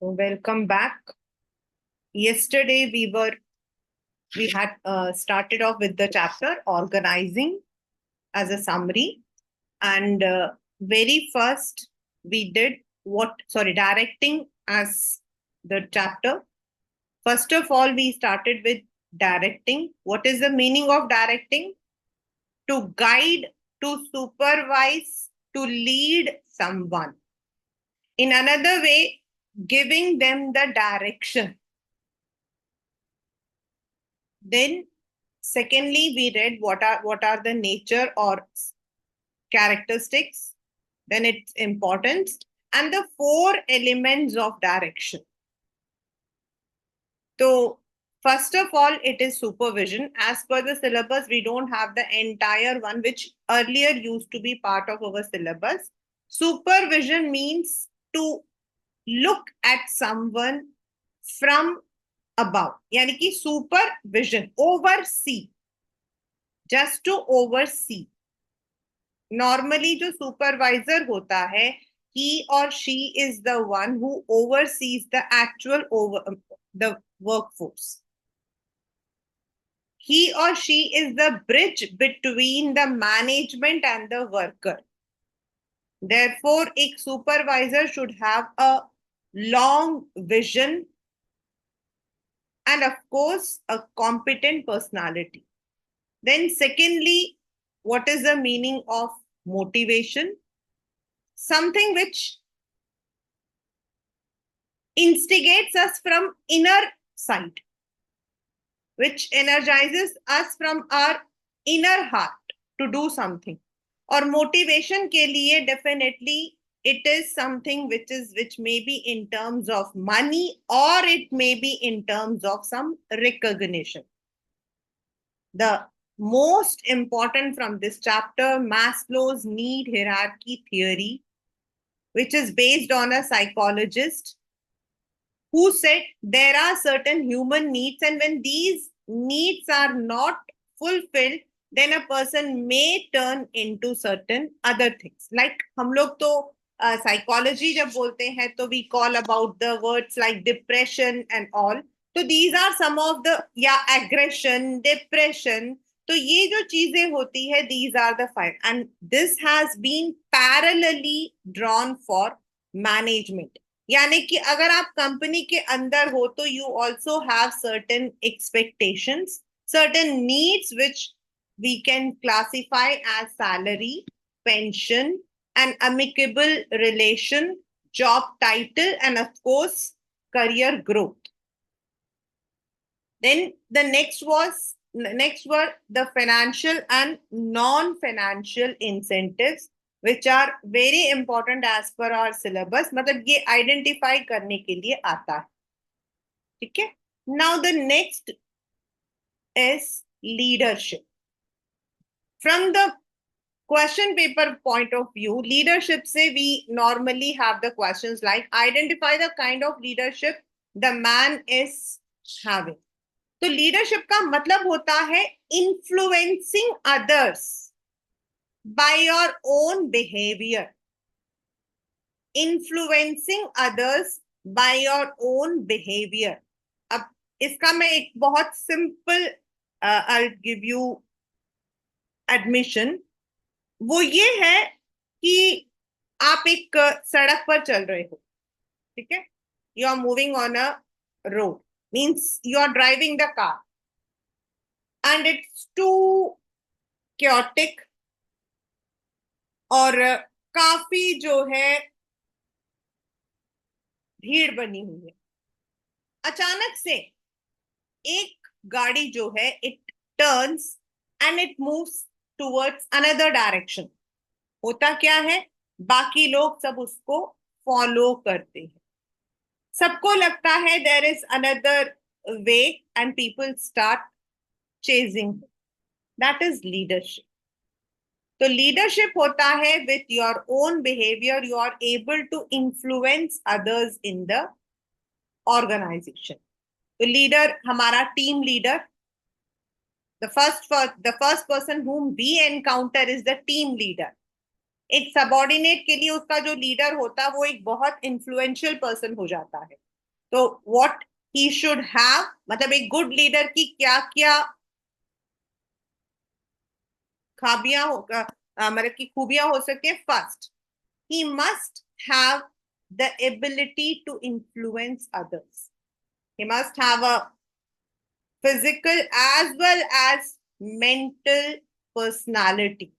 Welcome back. Yesterday we had started off with the chapter organizing as a summary, and very first we did directing as the chapter. First of all, we started with directing. What is the meaning of directing? To guide, to supervise, to lead someone. In another way, giving them the direction. Then, secondly, we read what are the nature or characteristics, then its importance, and the four elements of direction. So, first of all, it is supervision. As per the syllabus, we don't have the entire one, which earlier used to be part of our syllabus. Supervision means to look at someone from above, यानी कि supervision, oversee, just to oversee. Normally जो supervisor होता है, he or she is the one who oversees the actual the workforce. He or she is the bridge between the management and the worker. Therefore, a supervisor should have a long vision and of course a competent personality. Then secondly, what is the meaning of motivation? Something which instigates us from inner side, which energizes us from our inner heart to do something. Or motivation के लिए definitely it is something which may be in terms of money or it may be in terms of some recognition. The most important from this chapter, Maslow's need hierarchy theory, which is based on a psychologist who said there are certain human needs, and when these needs are not fulfilled, then a person may turn into certain other things. Like हम लोग तो psychology जब बोलते हैं तो we call about the words like depression and all. तो these are some of the aggression, depression. तो ये जो चीजें होती है, these are the five, and this has been parallelly drawn for management. यानी कि अगर आप कंपनी के अंदर हो तो you also have certain expectations, certain needs which we can classify as salary, pension, an amicable relation, job title, and of course career growth. Then the next were the financial and non-financial incentives, which are very important as per our syllabus. मतलब ये identify करने के लिए आता है, ठीक है? Now the next is leadership. From the question paper point of view, leadership से we normally have the questions like identify the kind of leadership the man is having. तो लीडरशिप का मतलब होता है influencing others by your own behaviour, influencing others by your own behaviour. अब इसका मैं एक बहुत simple I give you admission. वो ये है कि आप एक सड़क पर चल रहे हो, ठीक है? You are moving on a road, means you are driving the car and it's too chaotic और काफी जो है भीड़ बनी हुई है. अचानक से एक गाड़ी जो है it turns and it moves towards another direction. होता क्या है, बाकी लोग सब उसको फॉलो करते हैं. सबको लगता है there is another way and people start chasing. That is leadership. तो लीडरशिप होता है with your own behaviour you are able to influence others in the organisation. तो लीडर हमारा team leader, the first person whom we encounter is the team leader. एक subordinate के लिए उसका जो लीडर होता है वो एक बहुत इन्फ्लुएंशियल पर्सन हो जाता है. तो व्हाट ही शुड हैव, मतलब एक गुड लीडर की क्या क्या खाबियां हो मतलब की खूबियां हो सकती है. First, he must have the ability to influence others. He must have a physical as well as mental personality.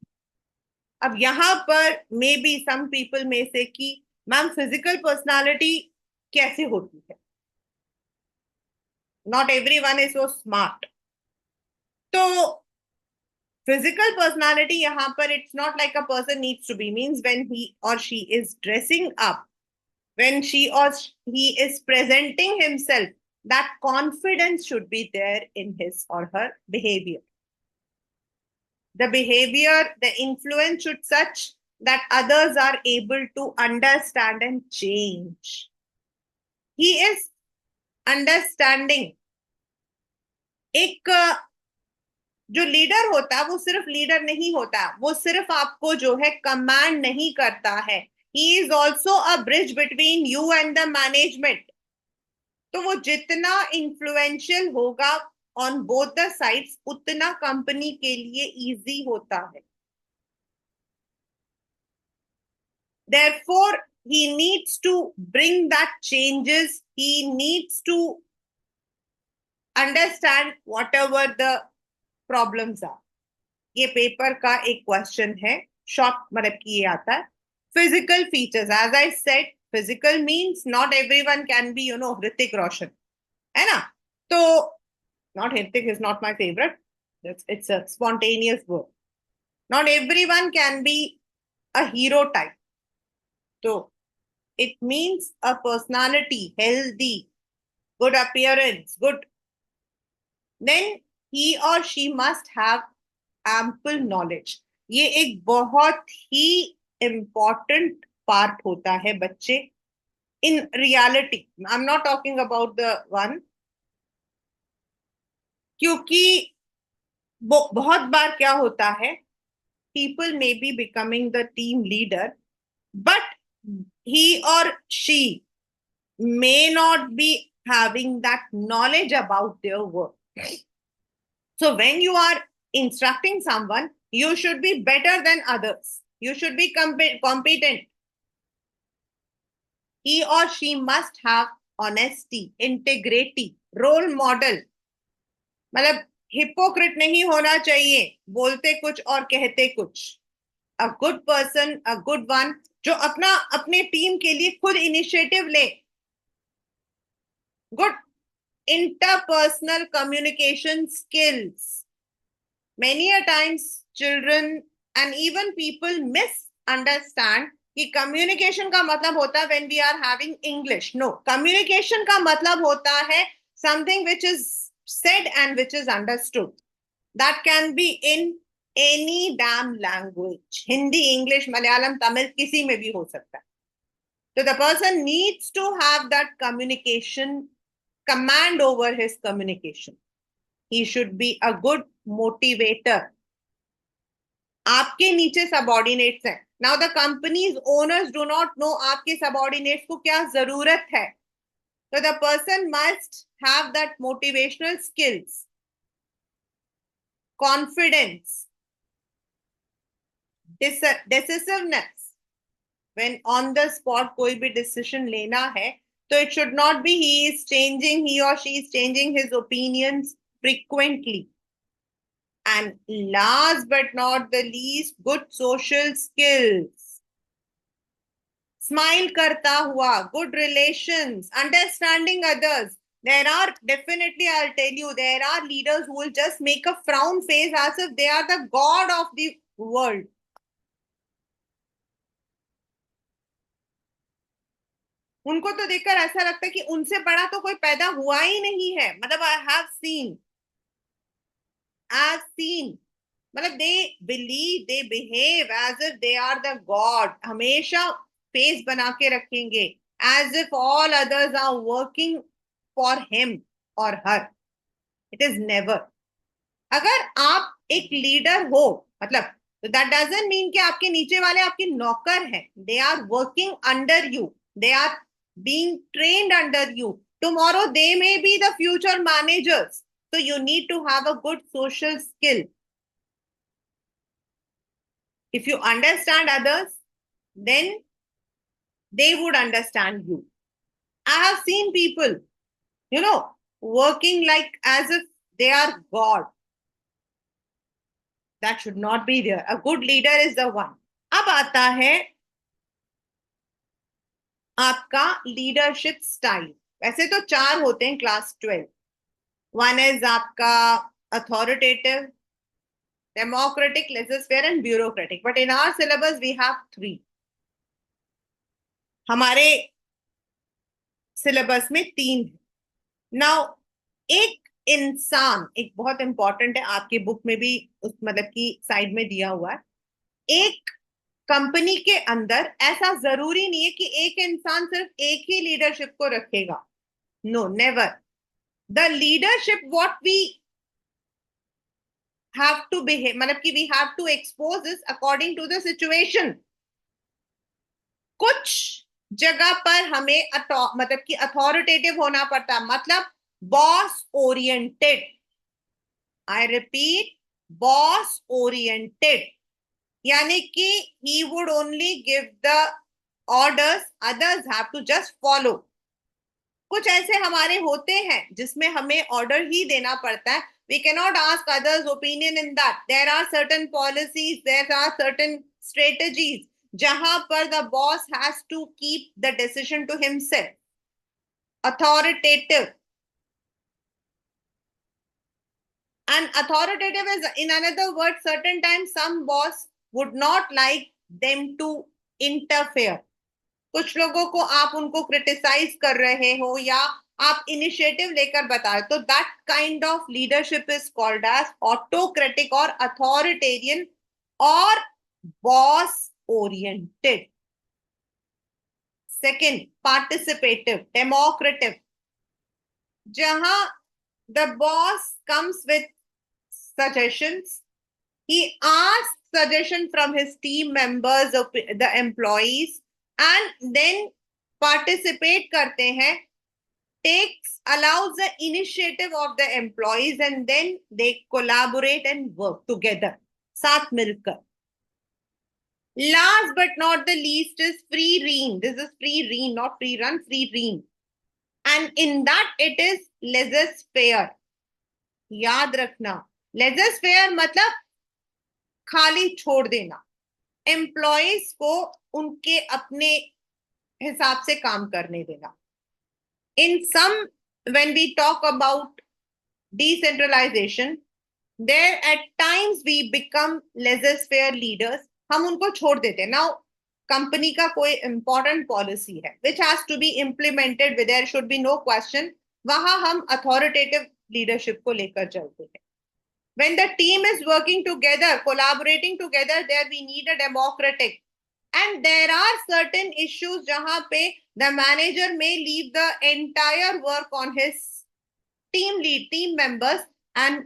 अब यहां पर मे बी सम पीपल में से कि मैम फिजिकल पर्सनालिटी कैसे होती है, not everyone is so smart. तो फिजिकल पर्सनालिटी यहाँ पर it's not like a person needs to be, means when he or she is dressing up, when she or he is presenting himself, that confidence should be there in his or her behavior. The behavior, the influence should such that others are able to understand and change. He is understanding. एक जो leader होता है वो सिर्फ leader नहीं होता, वो सिर्फ आपको जो है कमांड नहीं करता है. He is also a bridge between you and the management. तो वो जितना इन्फ्लुएंशियल होगा ऑन बोथ द साइड्स उतना कंपनी के लिए इजी होता है. Therefore, he needs to bring that changes. He needs to understand whatever the problems are. ये पेपर का एक क्वेश्चन है, शॉर्ट मतलब कि ये आता है. Physical features, as I said, physical means not everyone can be Hrithik Roshan, है ना. तो not Hrithik is not my favorite. It's a spontaneous word. Not everyone can be a hero type. So it means a personality, healthy, good appearance, good. Then he or she must have ample knowledge. ये एक बहुत ही important part होता है बच्चे. In reality, I'm not talking about the one, क्योंकि बहुत बार क्या होता है, people may be becoming the team leader, but he or she may not be having that knowledge about their work. So when you are instructing someone, you should be better than others. You should be competent. He or she must have honesty, integrity, role model. मतलब hypocrite नहीं होना चाहिए, बोलते कुछ और कहते कुछ. A good person, a good one, जो अपने टीम के लिए खुद इनिशिएटिव ले. Good interpersonal communication skills. Many a times children and even people misunderstand कि communication का मतलब होता है when we are having English. No, communication का मतलब होता है something which is said and which is understood. That can be in any damn language. Hindi, English, Malayalam, Tamil, किसी में भी हो सकता है. So the person needs to have that communication, command over his communication. He should be a good motivator. आपके नीचे subordinates हैं. Now the companies owners do not know आपके सबऑर्डिनेट्स को क्या जरूरत है. तो the person must have that motivational skills, confidence, decisiveness. when on the spot कोई भी डिसीजन लेना है, तो it should not be he or she is changing his opinions frequently. And last but not the least, good social skills. Smile करता हुआ, good relations, understanding others. There are definitely, I'll tell you, there are leaders who will just make a frown face as if they are the god of the world. उनको तो देखकर ऐसा लगता है कि उनसे बड़ा तो कोई पैदा हुआ ही नहीं है. मतलब आई हैव सीन मतलब they believe, they behave as if they are the god. हमेशा फेस बना के रखेंगे as if all others are working for him और हर. It is never. अगर आप एक लीडर हो, मतलब दैट डजंट मीन कि आपके नीचे वाले आपके नौकर हैं. They are working under you, they are being trained under you. Tomorrow they may be the future managers. So you need to have a good social skill. If you understand others, then they would understand you. I have seen people, working like as if they are God. That should not be there. A good leader is the one. अब आता है आपका leadership style. वैसे तो 4 होते हैं class 12. One is आपका authoritative, democratic, laissez-faire and bureaucratic. But in our syllabus we have 3. हमारे सिलेबस में 3 है. नाउ एक इंसान, एक बहुत इंपॉर्टेंट है, आपके बुक में भी उस मतलब की साइड में दिया हुआ है. एक कंपनी के अंदर ऐसा जरूरी नहीं है कि एक इंसान सिर्फ एक ही लीडरशिप को रखेगा. No, never. The leadership what we have to behave, मतलब कि we have to expose this according to the situation. कुछ जगह पर हमें मतलब कि अथॉरिटेटिव होना पड़ता है, मतलब boss oriented. I repeat, boss oriented. यानी कि he would only give the orders, others have to just follow. कुछ ऐसे हमारे होते हैं जिसमें हमें ऑर्डर ही देना पड़ता है. We cannot ask others' opinion in that. There are certain policies, there are certain strategies जहां पर the boss has to keep the decision to himself. Authoritative. And authoritative is, in another word, certain times some boss would not like them to interfere. कुछ लोगों को आप उनको criticise कर रहे हो या आप इनिशिएटिव लेकर बताए, तो that kind of leadership is called as autocratic और अथॉरिटेरियन और boss oriented. Second, participative, democratic. जहां the boss comes with suggestions, he asks suggestion from his team members, the employees, and then participate करते हैं, allows the initiative of the employees, and then they collaborate and work together, साथ मिलकर. Last but not the least is free rein. This is free rein, not free run, free rein. And in that it is laissez-faire. याद रखना, laissez-faire मतलब खाली छोड़ देना, employees को उनके अपने हिसाब से काम करने देना. In sum, when we talk about decentralisation, there at times we become laissez-faire leaders. हम उनको छोड़ देते हैं. नाउ कंपनी का कोई इंपॉर्टेंट पॉलिसी है which has to be implemented, there should be no question, वहां हम अथॉरिटेटिव लीडरशिप को लेकर चलते हैं. When the team is working together, collaborating together, there we need a democratic. And there are certain issues jahan pe the manager may leave the entire work on his team members and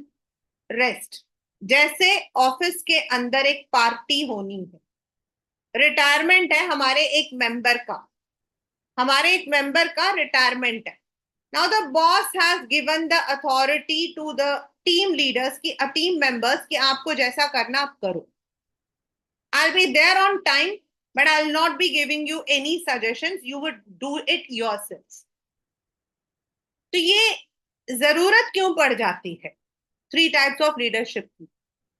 rest. जैसे office के अंदर एक party होनी है, retirement है हमारे एक member का रिटायरमेंट है. Now the boss has given the authority to the team leaders की team members कि आपको जैसा करना आप करो. I'll be there on time, but I'll not be giving you any suggestions. You would do it yourselves. तो ये जरूरत क्यों पड़ जाती है 3 types of leadership की?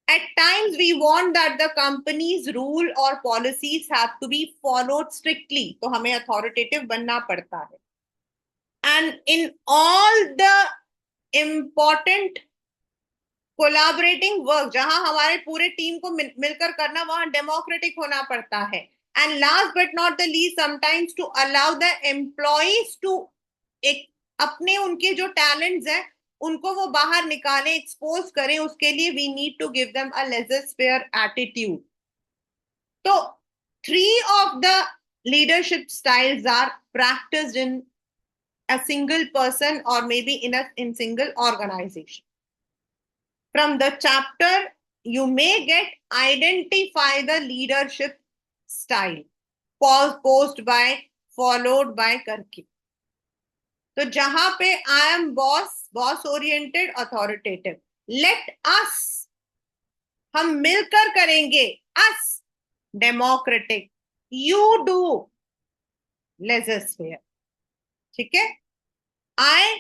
At times we want that the company's rule or policies have to be followed strictly. तो हमें authoritative बनना पड़ता है. And in all the important collaborating work, जहां हमारे पूरे टीम को मिलकर करना, वहां डेमोक्रेटिक होना पड़ता है. And last but not the least, sometimes to allow the employees to अपने उनके जो टैलेंट्स हैं उनको वो बाहर निकालें, एक्सपोज करें, उसके लिए we need to give them a laissez-faire attitude. तो 3 of the leadership styles are practiced in a single person or maybe in single organization. From the chapter you may get identify the leadership style, post by, followed by करके. तो जहां पे I am boss, boss oriented, authoritative, let us, हम मिलकर करेंगे, अस democratic, you do laser, ठीक है। आई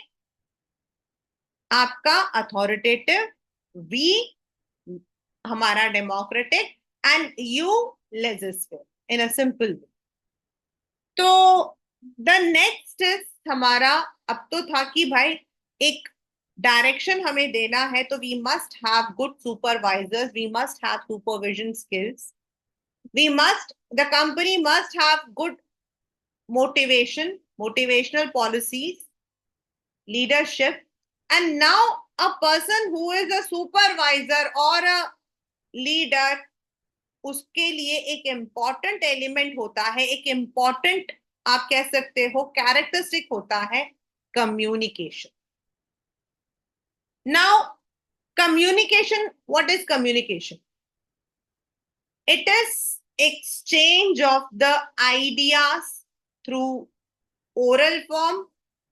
आपका अथॉरिटेटिव, वी हमारा democratic, and you legislative, in a simple way. तो द नेक्स्ट इज हमारा, अब तो था कि भाई एक डायरेक्शन हमें देना है, तो we must have good supervisors, we must have supervision skills, we must, the company must have good motivational policies, leadership, and now a person who is a supervisor or a leader, उसके लिए एक important element होता है, एक important, आप कह सकते हो characteristic होता है, communication. Now communication, what is communication? It is exchange of the ideas through oral form,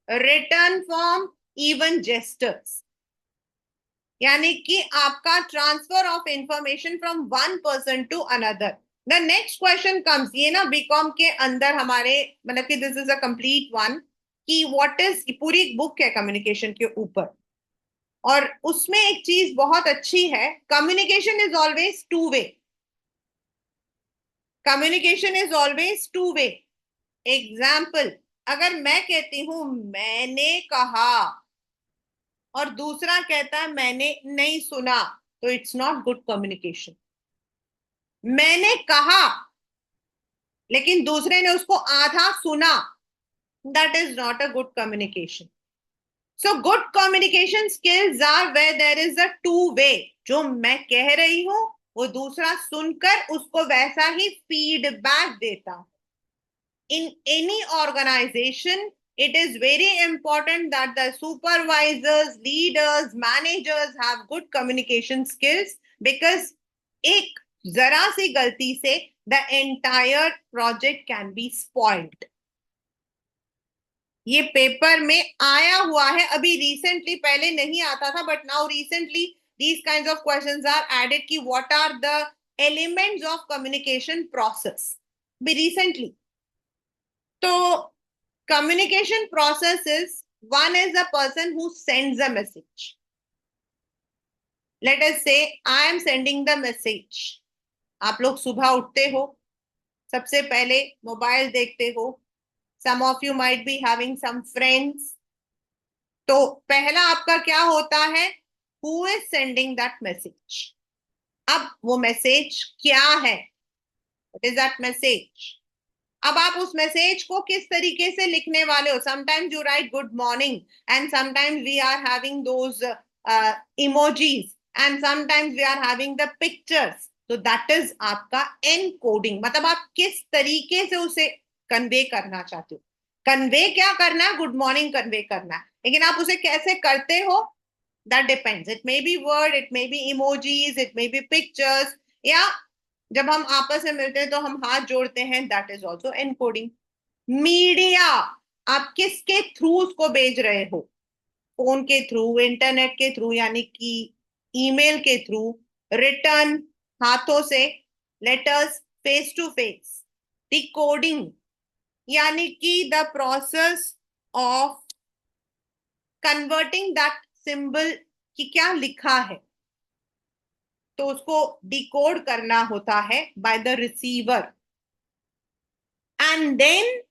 written form, even gestures. यानी कि आपका transfer of information from one person to another. The next question comes, ये ना BCom के अंदर हमारे, मतलब कि this is a complete one, कि व्हाट इज, पूरी बुक है कम्युनिकेशन के ऊपर, और उसमें एक चीज बहुत अच्छी है, communication is always two way. Communication is always two way. Example, अगर मैं कहती हूं मैंने कहा और दूसरा कहता है मैंने नहीं सुना, तो इट्स नॉट गुड कम्युनिकेशन. मैंने कहा लेकिन दूसरे ने उसको आधा सुना, that is not a good communication. So good communication skills are where there is a two way. जो मैं कह रही हूं वो दूसरा सुनकर उसको वैसा ही फीडबैक देता. In any organization, it is very important that the supervisors, leaders, managers have good communication skills, because एक जरा सी गलती से the entire project can be spoiled. ये पेपर में आया हुआ है अभी रिसेंटली, पहले नहीं आता था, but now recently these kinds of questions are added कि what are the elements of communication process. भी recently. So communication process is, one is a person who sends a message. Let us say I am sending the message. आप लोग सुबह उठते हो, सबसे पहले mobile देखते हो. Some of you might be having some friends. तो पहला आपका क्या होता है, who is sending that message. अब वो मैसेज क्या है, what is that message. अब आप उस मैसेज को किस तरीके से लिखने वाले हो. Sometimes you write good morning, and sometimes we are having those emojis, and sometimes we are having the pictures. तो दैट इज आपका एनकोडिंग, मतलब आप किस तरीके से उसे कन्वे करना चाहते हो. कन्वे क्या करना है, गुड मॉर्निंग कन्वे करना है, लेकिन आप उसे कैसे करते हो, that depends. It may B word, it may B emojis, it may B pictures, या जब हम आपस में मिलते हैं तो हम हाथ जोड़ते हैं, that is also encoding. Media, आप किसके थ्रू उसको भेज रहे हो, फोन के थ्रू, इंटरनेट के थ्रू यानी कि ईमेल के थ्रू, रिटर्न हाथों से, letters, face to face. Decoding यानी कि the process of converting that symbol कि क्या लिखा है, तो उसको डिकोड करना होता है by the receiver. And then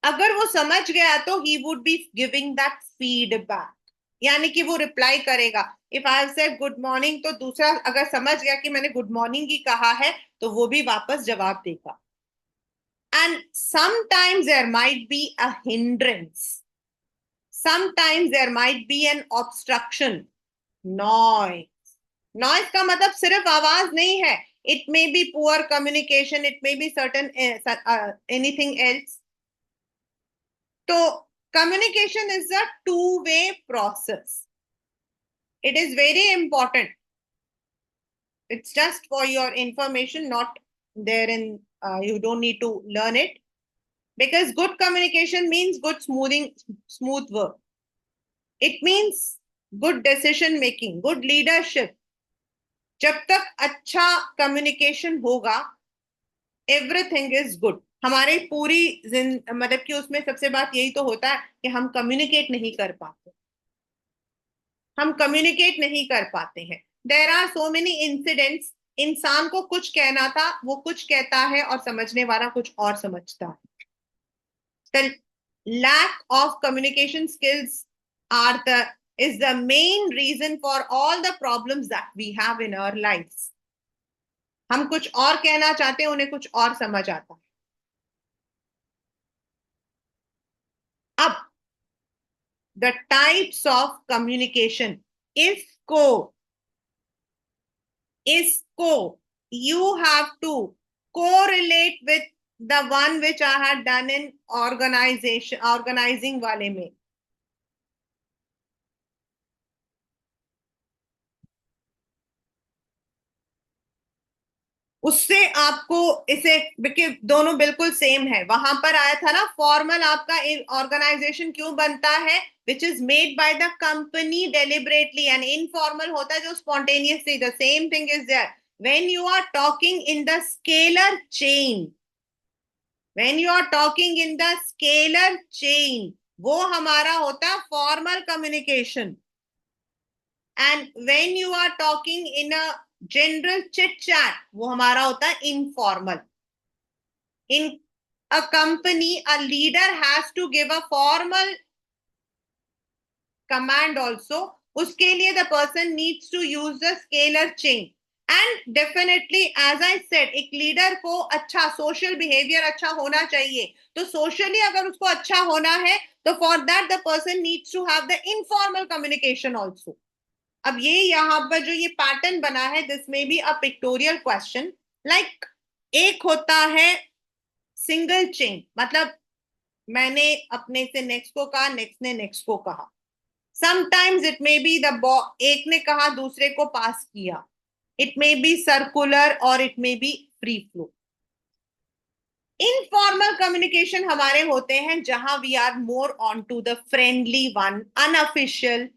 अगर वो समझ गया तो ही would be giving that feedback, यानी कि वो रिप्लाई करेगा. If I have said good morning, तो दूसरा अगर समझ गया कि मैंने गुड मॉर्निंग ही कहा है, तो वो भी वापस जवाब देगा. And sometimes there might be a hindrance, sometimes there might be an obstruction. Noise, noise का मतलब सिर्फ आवाज नहीं है. It may be poor communication, it may be certain anything else. तो communication is a two-way process. It is very important. It's just for your information, not there in, you don't need to learn it. because good communication means good smooth work. It means good decision making, good leadership. जब तक अच्छा communication होगा, everything is good. हमारी पूरी मतलब कि उसमें सबसे बात यही तो होता है कि हम कम्युनिकेट नहीं कर पाते. हम कम्युनिकेट नहीं कर पाते हैं. There are so many incidents. इंसान को कुछ कहना था, वो कुछ कहता है और समझने वाला कुछ और समझता है. The lack of communication skills are the is the main reason for all the problems that we have in our lives. हम कुछ और कहना चाहते हैं, उन्हें कुछ और समझ आता है. अब the types of communication. इसको you have to correlate with the one which I had done in organizing वाले में. उससे आपको इसे, दोनों बिल्कुल सेम है. वहां पर आया था ना फॉर्मल आपका ऑर्गेनाइजेशन क्यों बनता है, which is made by the company deliberately, and informal होता है जो spontaneously. The same thing is there when you are talking in the scalar chain. When you are talking in the scalar chain, वो हमारा होता है formal communication. And when you are talking in a general chit chat, वो हमारा होता है informal. In a company, a leader has to give a formal command also. उसके लिए the person needs to use the scalar chain. And definitely, as I said, एक leader को अच्छा social behaviour अच्छा होना चाहिए. तो सोशली अगर उसको अच्छा होना है, तो for that the person needs to have the informal communication also. अब ये यहाँ पर जो ये पैटर्न बना है, दिस में be a pictorial question. Like एक होता है सिंगल चेन, मतलब मैंने अपने से नेक्स्ट को कहा, नेक्स्ट ने नेक्स्ट को कहा. Sometimes it may be the एक ने कहा दूसरे को पास किया. इट मे बी सर्कुलर और it may be free flow. Informal communication हमारे होते हैं जहां we are more on to the friendly one, unofficial.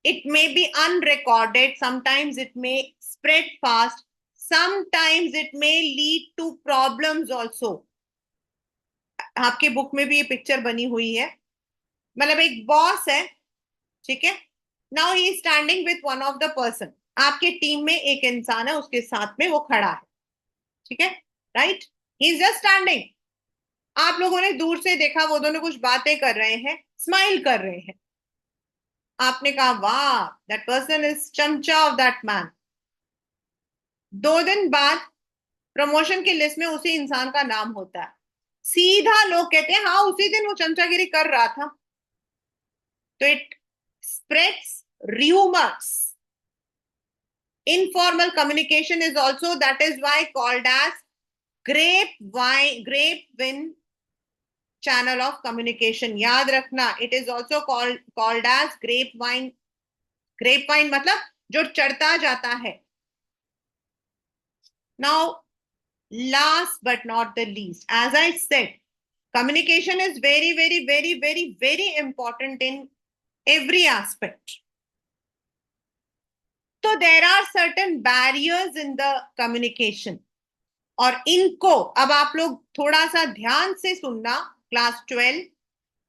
It may be unrecorded. Sometimes it may spread fast. Sometimes it may lead to problems also. आपके book में भी ये picture बनी हुई है. मतलब एक बॉस है, ठीक है. Now he is standing with one of the person. आपके टीम में एक इंसान है, उसके साथ में वो खड़ा है, ठीक है, right. He is just standing. आप लोगों ने दूर से देखा, वो दोनों कुछ बातें कर रहे हैं, स्माइल कर रहे हैं. आपने कहा वाह, दैट पर्सन इज चमचा ऑफ दैट मैन. 2 दिन बाद प्रमोशन की लिस्ट में उसी इंसान का नाम होता है. सीधा लोग कहते हैं हाँ उसी दिन वो चमचागिरी कर रहा था. तो it spreads rumors. Informal communication is also, that is why called as grapevine channel of communication. याद रखना, it is also called as grapevine. grapevine मतलब जो चढ़ता जाता है. Now, last but not the least, as I said, communication is very, very, very, very, very important in every aspect. So there are certain barriers in the communication. और इनको अब आप लोग थोड़ा सा ध्यान से सुनना. Class 12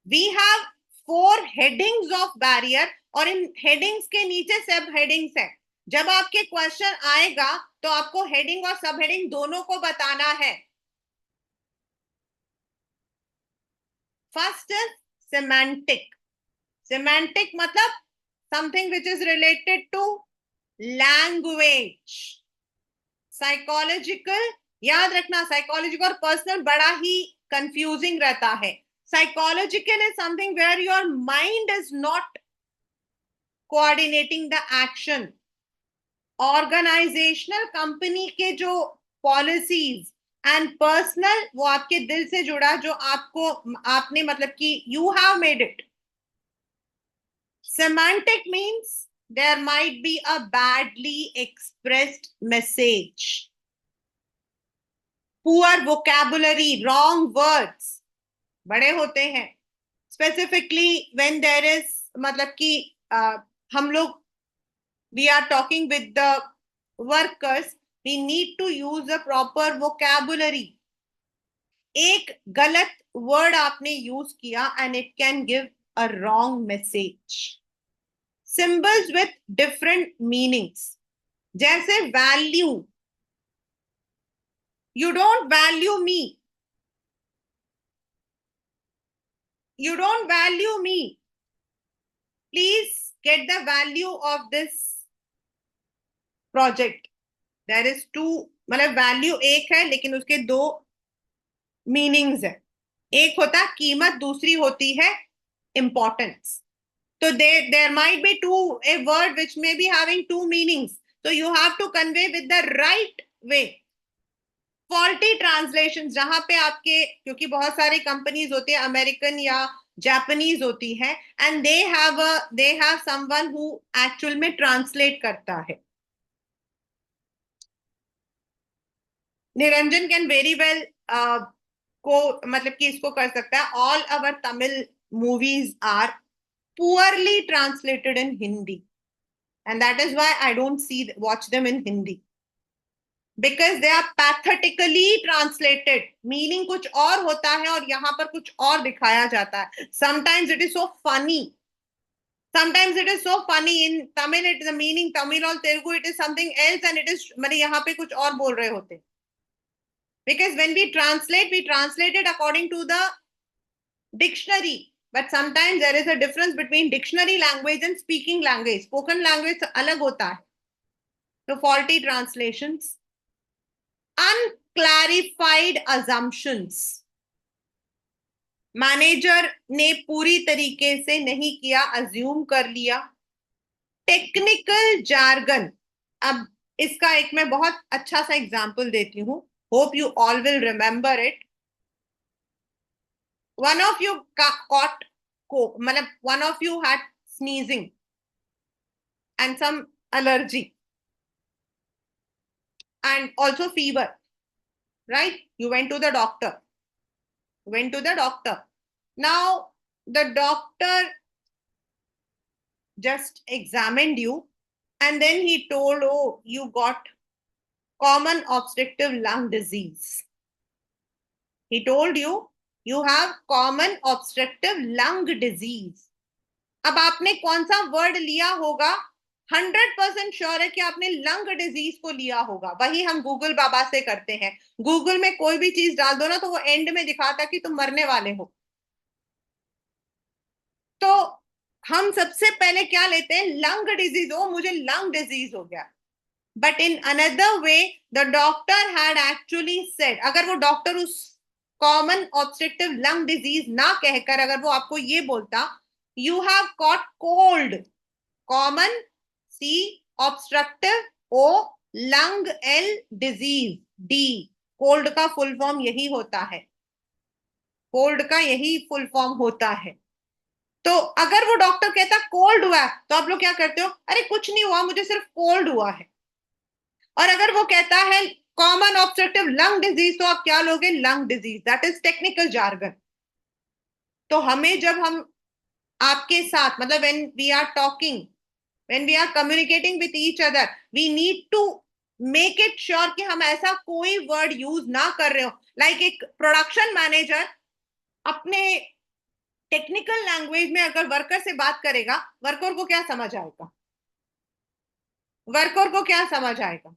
we have 4 headings of barrier, और इन हेडिंग्स के नीचे सब हेडिंग्स है. जब आपके क्वेश्चन आएगा तो आपको हेडिंग और सब हेडिंग दोनों को बताना है. First is semantic. सेमेंटिक मतलब something which is related to language. Psychological, याद रखना साइकोलॉजिकल और पर्सनल बड़ा ही कंफ्यूजिंग रहता है. Psychological is something where your mind is not coordinating the action. Organisational company के जो पॉलिसीज, एंड पर्सनल वो आपके दिल से जुड़ा, जो आपको आपने मतलब कि you have made it. Semantic means there might be a badly expressed message, poor vocabulary, wrong words. बड़े होते हैं, स्पेसिफिकली व्हेन देयर इज, मतलब कि हम लोग, we are talking with the workers, we need to use a proper vocabulary. एक गलत word आपने यूज किया and it can give a wrong message. Symbols with different meanings, जैसे value. You don't value me, you don't value me, please get the value of this project. There is two, मतलब value एक है लेकिन उसके दो meanings है. एक होता है कीमत, दूसरी होती है इंपॉर्टेंस. तो there might be two, a word which may be having two meanings, so you have to convey with the right way. Faulty translation, जहां पे आपके, क्योंकि बहुत सारी कंपनीज होती है, अमेरिकन या जापानीज होती है, and they have someone who actual में ट्रांसलेट करता है. निरंजन कैन वेरी वेल को, मतलब कि इसको कर सकता है. All our Tamil movies are poorly translated in Hindi, and that is why I don't see watch them in Hindi, because they are pathetically translated. Meaning कुछ और होता है और यहाँ पर कुछ और दिखाया जाता है. Sometimes it is so funny, sometimes it is so funny. In Tamil it is the meaning, Tamil or Telugu it is something else, and it is, मतलब यहाँ पे कुछ और बोल रहे होते. Because when we translate it according to the dictionary, but sometimes there is a difference between dictionary language and speaking language. Spoken language अलग होता है. So faulty translations, unclarified assumptions. Manager ने पूरी तरीके से नहीं किया, अज्यूम कर लिया. टेक्निकल जार्गन, अब इसका एक मैं बहुत अच्छा सा एग्जांपल देती हूँ. Hope you all will remember it. One of you caught को, मतलब one of you had sneezing and some allergy and also fever, right? You went to the doctor. Now the doctor just examined you, and then he told, oh, you got common obstructive lung disease. He told you, you have common obstructive lung disease. अब आपने कौन सा word लिया होगा? 100% sure है कि आपने lung disease को लिया होगा. वही हम गूगल बाबा से करते हैं. गूगल में कोई भी चीज डाल दो ना, तो वो एंड में दिखाता कि तुम मरने वाले हो. तो हम सबसे पहले क्या लेते हैं? Lung disease. हो, मुझे लंग डिजीज हो गया. But in another way the doctor had actually said, अगर वो डॉक्टर उस कॉमन ऑब्स्ट्रक्टिव लंग डिजीज ना कहकर अगर वो आपको ये बोलता, you have caught cold, common C, obstructive O, lung L, disease D. Cold का फुल फॉर्म यही होता है. कोल्ड का यही फुल फॉर्म होता है. तो अगर वो डॉक्टर कहता कोल्ड हुआ है, तो आप लोग क्या करते हो? अरे कुछ नहीं हुआ, मुझे सिर्फ कोल्ड हुआ है. और अगर वो कहता है कॉमन ऑब्स्ट्रक्टिव लंग डिजीज, तो आप क्या लोगे? Lung disease. That is technical jargon. तो हमें जब हम आपके साथ, मतलब when we are talking, when we are communicating with each other, we need to make it sure कि हम ऐसा कोई वर्ड यूज ना कर रहे हो. लाइक एक प्रोडक्शन मैनेजर अपने टेक्निकल लैंग्वेज में अगर वर्कर से बात करेगा, वर्कर को क्या समझ आएगा? वर्कर को क्या समझ आएगा?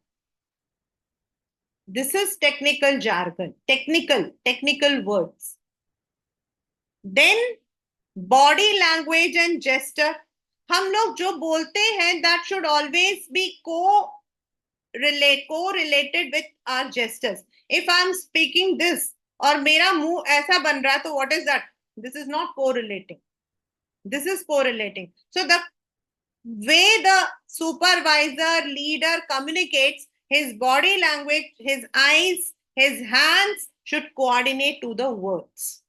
This is technical jargon, technical words. Then body language and gesture. हम लोग जो बोलते हैं, that should always be correlated with our gestures. If I'm speaking this और मेरा मुंह ऐसा बन रहा है, तो what is that? This is not correlating. This is correlating. So the way the supervisor, leader communicates, his body language, his eyes, his hands should coordinate to the words.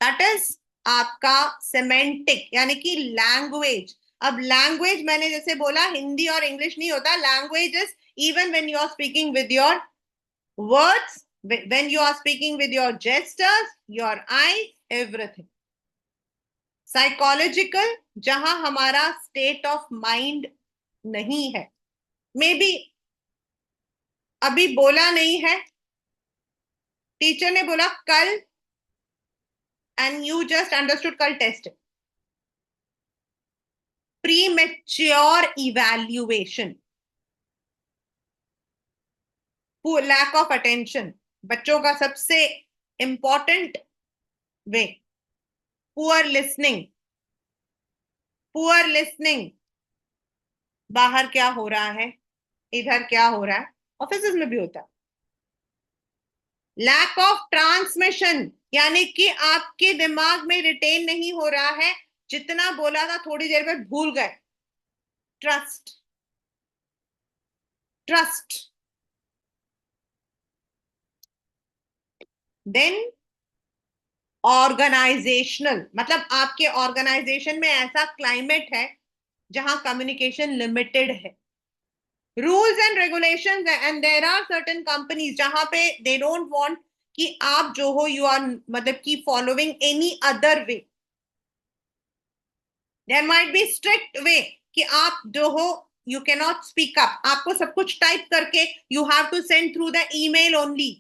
That is आपका semantic, यानी कि language. अब language मैंने जैसे बोला, हिंदी और English नहीं होता. Language is even when you are speaking with your words when you are speaking with your gestures, your eyes, everything. Psychological, जहां हमारा state of mind नहीं है, मे बी अभी बोला नहीं है, टीचर ने बोला कल, and you just understood कल test. Premature evaluation, lack of attention, बच्चों का सबसे important way. Poor listening, बाहर क्या हो रहा है, इधर क्या हो रहा है, ऑफिस में भी होता है. लैक ऑफ ट्रांसमिशन, यानी कि आपके दिमाग में रिटेन नहीं हो रहा है, जितना बोला था थोड़ी देर में भूल गए. ट्रस्ट, देन ऑर्गेनाइजेशनल, मतलब आपके ऑर्गेनाइजेशन में ऐसा क्लाइमेट है जहां कम्युनिकेशन लिमिटेड है. रूल्स एंड रेगुलेशंस है, and there are certain companies जहां पे दे डोंट वांट कि आप जो हो यू आर मतलब कि following any other way. There might be strict way कि आप जो हो you can not speak up, आपको सब कुछ टाइप करके you have to send through the email only.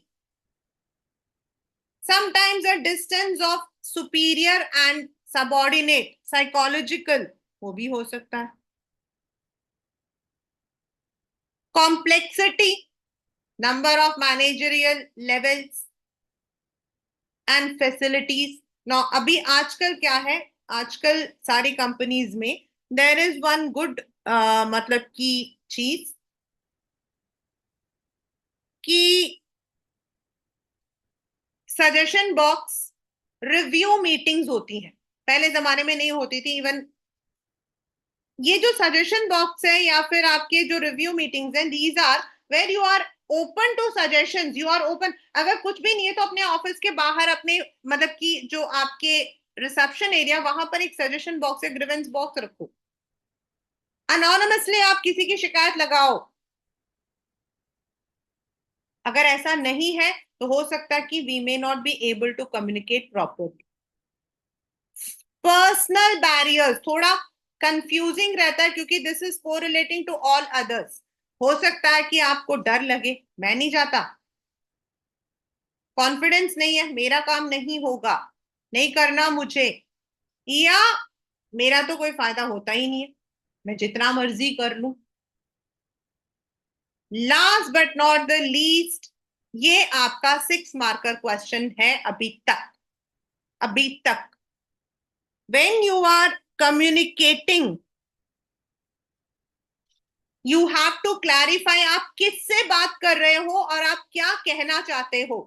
Sometimes a distance of superior and subordinate, psychological, वो भी हो सकता है. Complexity, number of managerial levels and facilities. Now अभी आजकल क्या है, आजकल सारी कंपनीज में there is one good मतलब की चीज कि सजेशन बॉक्स, रिव्यू मीटिंग्स होती हैं. पहले जमाने में नहीं होती थी. इवन ये जो सजेशन बॉक्स है या फिर आपके जो रिव्यू मीटिंग्स हैं, these are where you are open to suggestions, you are open. अगर कुछ भी नहीं है तो अपने ऑफिस के बाहर अपने मतलब कि जो आपके रिसेप्शन एरिया, वहां पर एक सजेशन बॉक्स या ग्रीवेंस बॉक्स रखो. अनोनिमसली आप किसी की शिकायत लगाओ. अगर ऐसा नहीं है तो हो सकता है कि we may not be able to communicate properly. Personal barriers थोड़ा कंफ्यूजिंग रहता है क्योंकि this is correlating to all others. हो सकता है कि आपको डर लगे, मैं नहीं जाता, कॉन्फिडेंस नहीं है, मेरा काम नहीं होगा, नहीं करना मुझे, या मेरा तो कोई फायदा होता ही नहीं है, मैं जितना मर्जी कर लूं. Last but not the least, ये आपका 6 मार्कर क्वेश्चन है अभी तक. when you are communicating you have to clarify आप किससे बात कर रहे हो और आप क्या कहना चाहते हो.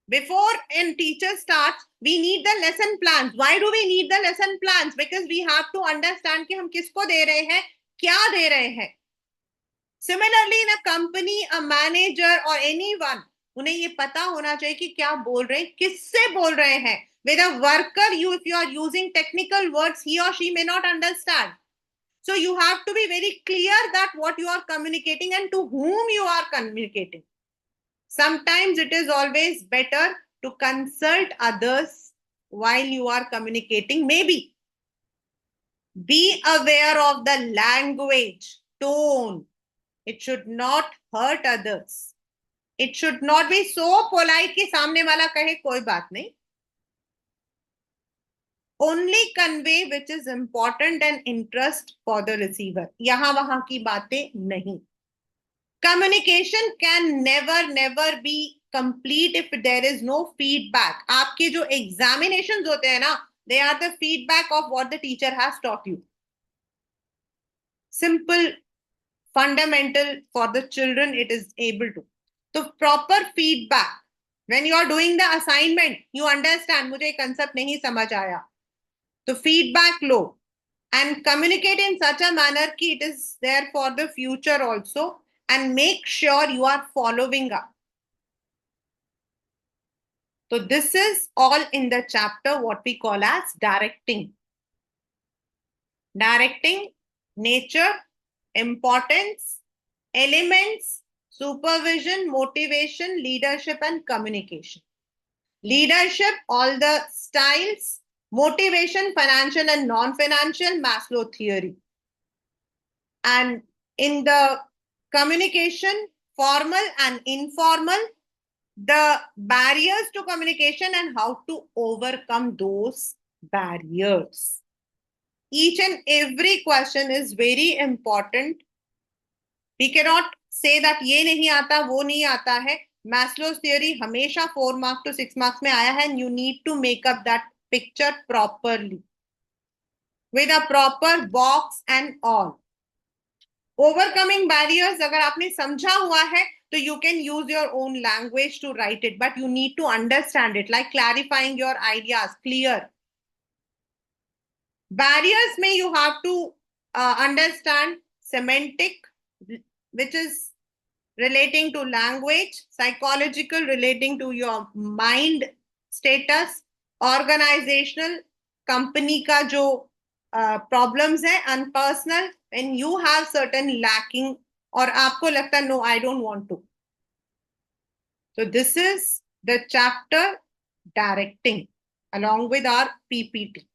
Before in teacher starts, we need the lesson plans. Why do we need the lesson plans? Because we have to understand कि हम किसको दे रहे हैं, क्या दे रहे हैं. Similarly, in a company, a manager or anyone, उन्हें ये पता होना चाहिए कि क्या बोल रहे हैं, किससे बोल रहे हैं. With a worker, if you are using technical words, he or she may not understand. So you have to be very clear that what you are communicating and to whom you are communicating. Sometimes it is always better to consult others while you are communicating. Maybe be aware of the language, tone. It should not hurt others. It should not be so polite कि सामने वाला कहे कोई बात नहीं. Only convey which is important and interest for the receiver. यहाँ वहां की बातें नहीं. Communication can never be complete if there is no feedback. आपके जो examinations होते हैं ना, they are the feedback of what the teacher has taught you. Simple, fundamental for the children it is able to. So proper feedback. When you are doing the assignment, you understand मुझे concept नहीं समझ आया, तो feedback low and communicate in such a manner कि it is there for the future also, and make sure you are following up. So this is all in the chapter what we call as directing. Directing, nature, importance, elements, supervision, motivation, leadership, and communication. Leadership, all the styles. Motivation, financial and non-financial, Maslow theory. And in the communication, formal and informal, the barriers to communication and how to overcome those barriers. Each and every question is very important. We cannot say that ये नहीं आता वो नहीं आता है. Maslow's theory हमेशा 4 mark to 6 marks में आया है, and you need to make up that picture properly with a proper box and all. Overcoming barriers अगर आपने समझा हुआ है तो you can use your own language to write it, but you need to understand it, like clarifying your ideas, clear. Barriers may you have to understand semantic, which is relating to language, psychological relating to your mind status, organizational company का जो problems है, and personal when you have certain lacking और आपको लगता है no, I don't want to. So this is the chapter directing along with our PPT.